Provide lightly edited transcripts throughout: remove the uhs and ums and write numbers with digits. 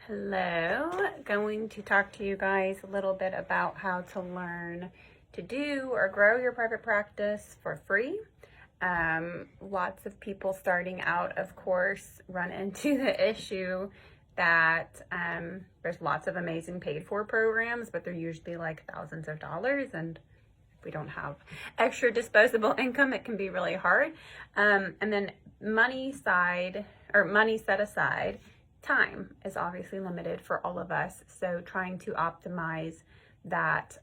Hello, going to talk to you guys a little bit about how to learn to do or grow your private practice for free. Lots of people starting out, of course, run into the issue that there's lots of amazing paid for programs, but they're usually like thousands of dollars, and if we don't have extra disposable income, it can be really hard. And then money set aside, time is obviously limited for all of us. So trying to optimize that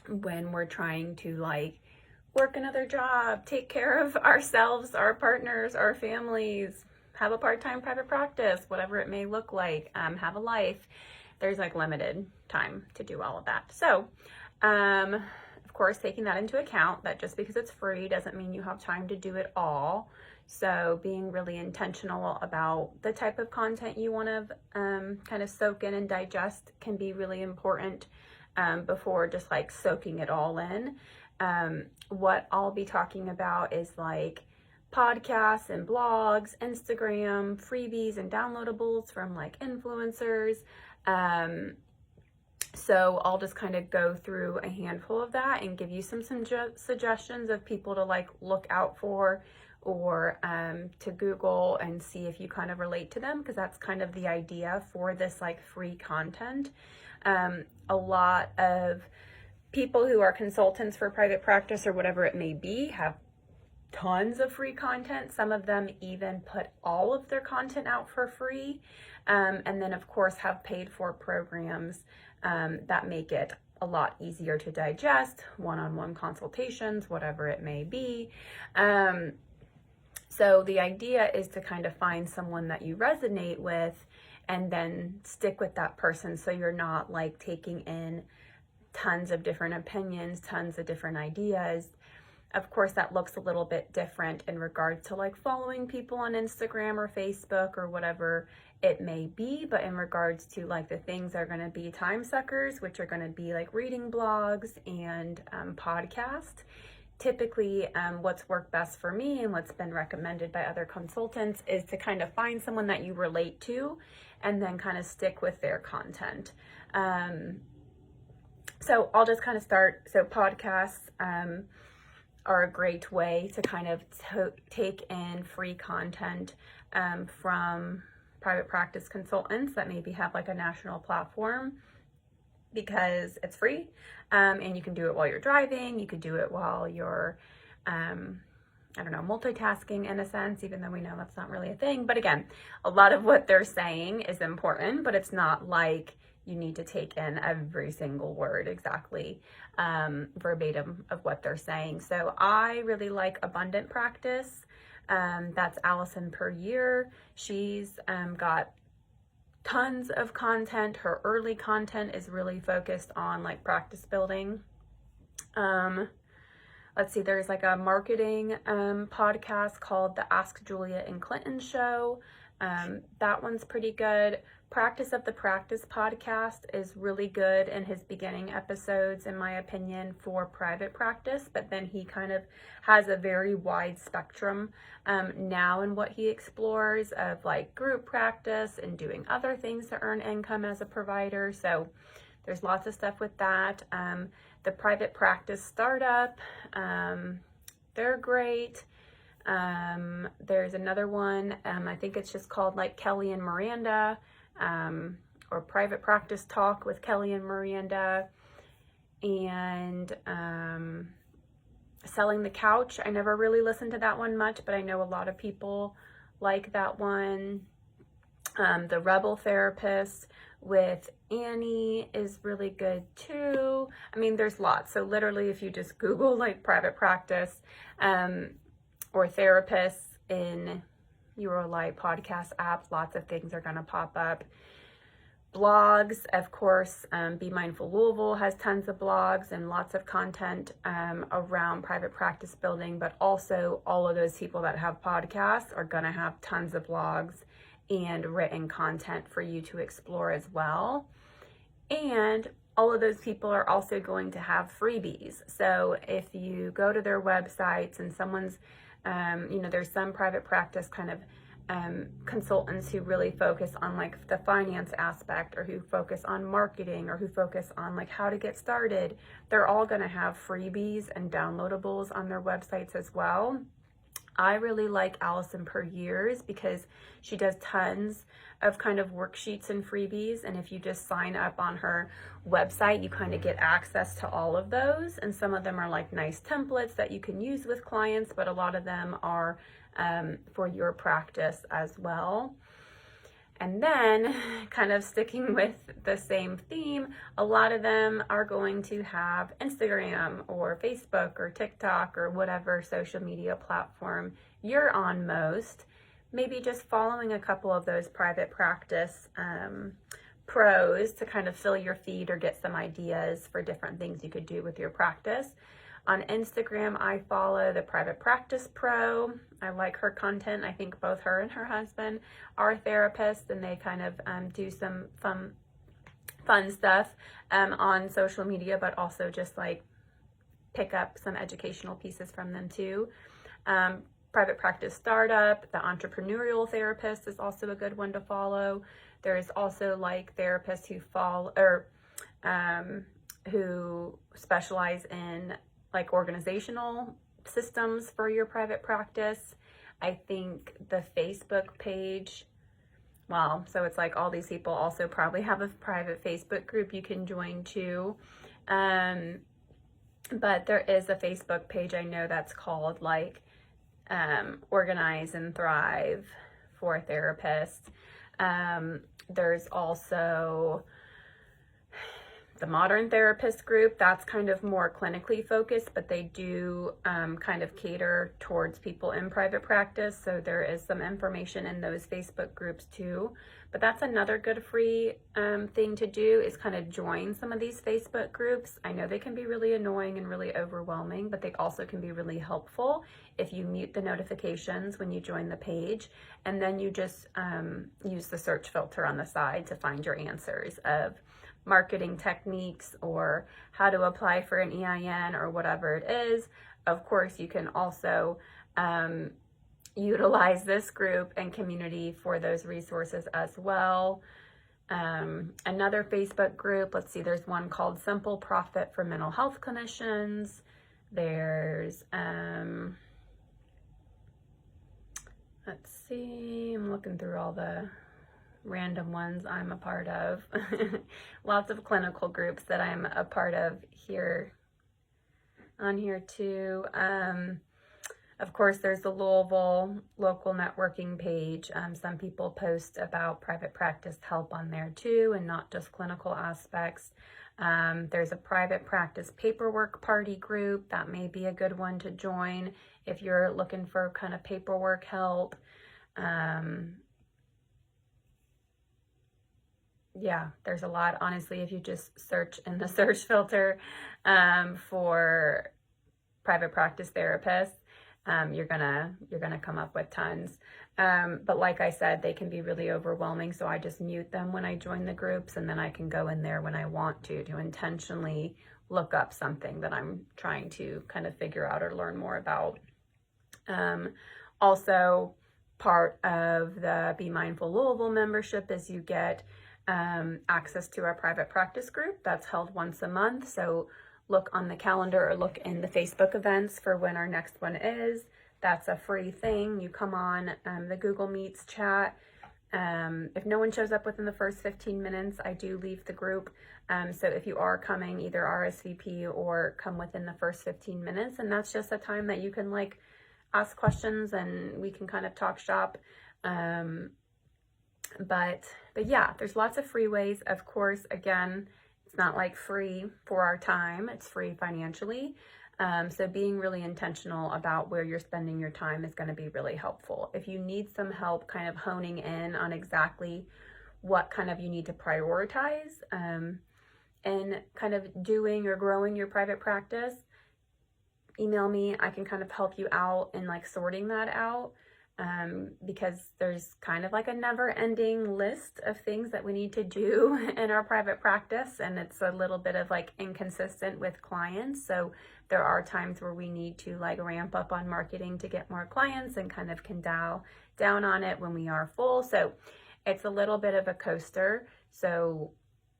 when we're trying to work another job, take care of ourselves, our partners, our families, have a part-time private practice, whatever it may look like, have a life, there's limited time to do all of that. So of course, taking that into account, that just because it's free doesn't mean you have time to do it all. So being really intentional about the type of content you want to kind of soak in and digest can be really important before just soaking it all in. What I'll be talking about is podcasts and blogs, Instagram, freebies and downloadables from influencers. So I'll just kind of go through a handful of that and give you some suggestions of people to look out for, or to Google and see if you kind of relate to them, because that's kind of the idea for this free content. A lot of people who are consultants for private practice or whatever it may be have tons of free content. Some of them even put all of their content out for free, and then of course have paid for programs that make it a lot easier to digest, one-on-one consultations, whatever it may be. So the idea is to kind of find someone that you resonate with and then stick with that person, so you're not taking in tons of different opinions, tons of different ideas. Of course, that looks a little bit different in regards to following people on Instagram or Facebook or whatever it may be, but in regards to the things that are going to be time suckers, which are going to be reading blogs and podcasts. Typically, what's worked best for me and what's been recommended by other consultants is to kind of find someone that you relate to and then kind of stick with their content. So I'll just kind of start. So podcasts are a great way to kind of take in free content from private practice consultants that maybe have a national platform, because it's free, and you can do it while you're driving. You could do it while you're, multitasking in a sense, even though we know that's not really a thing. But again, a lot of what they're saying is important, but it's not you need to take in every single word exactly verbatim of what they're saying. So I really like Abundant Practice. That's Allison per year. She's got tons of content. Her early content is really focused on practice building. Let's see, there's a marketing podcast called the Ask Julia and Clinton Show. That one's pretty good. Practice of the Practice podcast is really good in his beginning episodes, in my opinion, for private practice, but then he kind of has a very wide spectrum now in what he explores of group practice and doing other things to earn income as a provider. So there's lots of stuff with that. The Private Practice Startup, they're great. There's another one, I think it's just called Kelly and Miranda, or Private Practice Talk with Kelly and Miranda, and Selling the Couch. I never really listened to that one much, but I know a lot of people like that one. The Rebel Therapist with Annie is really good too. I mean, there's lots. So literally, if you just Google private practice or therapists in your podcast app, lots of things are going to pop up. Blogs, of course, Be Mindful Louisville has tons of blogs and lots of content around private practice building, but also all of those people that have podcasts are going to have tons of blogs and written content for you to explore as well. And all of those people are also going to have freebies. So if you go to their websites and someone's, there's some private practice kind of consultants who really focus on like the finance aspect, or who focus on marketing, or who focus on like how to get started. They're all going to have freebies and downloadables on their websites as well. I really like Allison Per Years because she does tons of kind of worksheets and freebies, and if you just sign up on her website, you kind of get access to all of those, and some of them are like nice templates that you can use with clients, but a lot of them are for your practice as well. And then, kind of sticking with the same theme, a lot of them are going to have Instagram or Facebook or TikTok or whatever social media platform you're on most. Maybe just following a couple of those private practice pros to kind of fill your feed or get some ideas for different things you could do with your practice. On Instagram, I follow the Private Practice Pro. I like her content. I think both her and her husband are therapists, and they kind of do some fun stuff on social media, but also just like pick up some educational pieces from them too. Private Practice Startup, the Entrepreneurial Therapist is also a good one to follow. There's also like therapists who specialize in like organizational systems for your private practice. I think the Facebook page, well, so it's like all these people also probably have a private Facebook group you can join too. But there is a Facebook page I know that's called like Organize and Thrive for Therapists. There's also the Modern Therapist group. That's kind of more clinically focused, but they do kind of cater towards people in private practice. So there is some information in those Facebook groups too. But that's another good free thing to do, is kind of join some of these Facebook groups. I know they can be really annoying and really overwhelming, but they also can be really helpful if you mute the notifications when you join the page, and then you just use the search filter on the side to find your answers of marketing techniques or how to apply for an EIN or whatever it is. Of course, you can also utilize this group and community for those resources as well. Another Facebook group, let's see, there's one called Simple Profit for Mental Health Clinicians. There's, let's see, I'm looking through all the random ones I'm a part of. Lots of clinical groups that I'm a part of here on here too. Of course, there's the Louisville local networking page. Some people post about private practice help on there too, and not just clinical aspects. There's a private practice paperwork party group. That may be a good one to join if you're looking for kind of paperwork help. Yeah, there's a lot. Honestly, if you just search in the search filter for private practice therapists, you're gonna come up with tons. But like I said, they can be really overwhelming, so I just mute them when I join the groups, and then I can go in there when I want to intentionally look up something that I'm trying to kind of figure out or learn more about. Also, part of the Be Mindful Louisville membership is you get access to our private practice group that's held once a month. So look on the calendar or look in the Facebook events for when our next one is. That's a free thing. You come on the Google Meets chat. If no one shows up within the first 15 minutes, I do leave the group. So if you are coming, either RSVP or come within the first 15 minutes, and that's just a time that you can like ask questions and we can kind of talk shop. But yeah, there's lots of free ways. Of course, again, it's not like free for our time, it's free financially. So being really intentional about where you're spending your time is going to be really helpful. If you need some help kind of honing in on exactly what kind of you need to prioritize and kind of doing or growing your private practice, email me. I can kind of help you out in like sorting that out. because there's kind of like a never-ending list of things that we need to do in our private practice, and it's a little bit of like inconsistent with clients. So there are times where we need to like ramp up on marketing to get more clients, and kind of can dial down on it when we are full. So it's a little bit of a coaster. So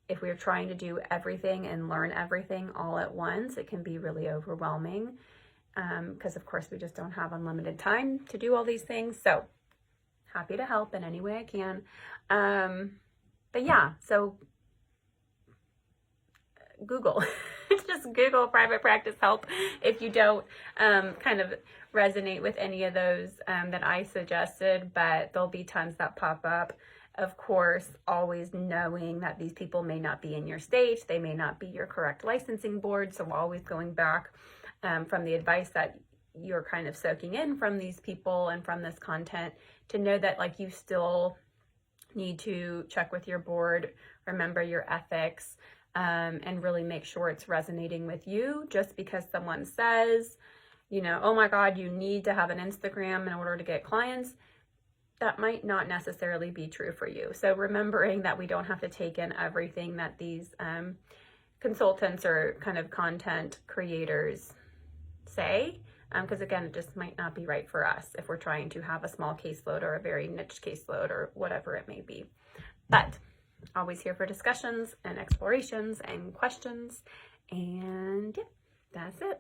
if we're trying to do everything and learn everything all at once, it can be really overwhelming. Because of course we just don't have unlimited time to do all these things. So happy to help in any way I can. But yeah, so Google, just Google private practice help if you don't kind of resonate with any of those that I suggested, but there'll be tons that pop up. Of course, always knowing that these people may not be in your state, they may not be your correct licensing board, so always going back from the advice that you're kind of soaking in from these people and from this content, to know that like you still need to check with your board, remember your ethics, and really make sure it's resonating with you. Just because someone says, you know, oh my God, you need to have an Instagram in order to get clients, that might not necessarily be true for you. So remembering that we don't have to take in everything that these consultants or kind of content creators say, because again, it just might not be right for us if we're trying to have a small caseload or a very niche caseload or whatever it may be. But always here for discussions and explorations and questions. And yeah, that's it.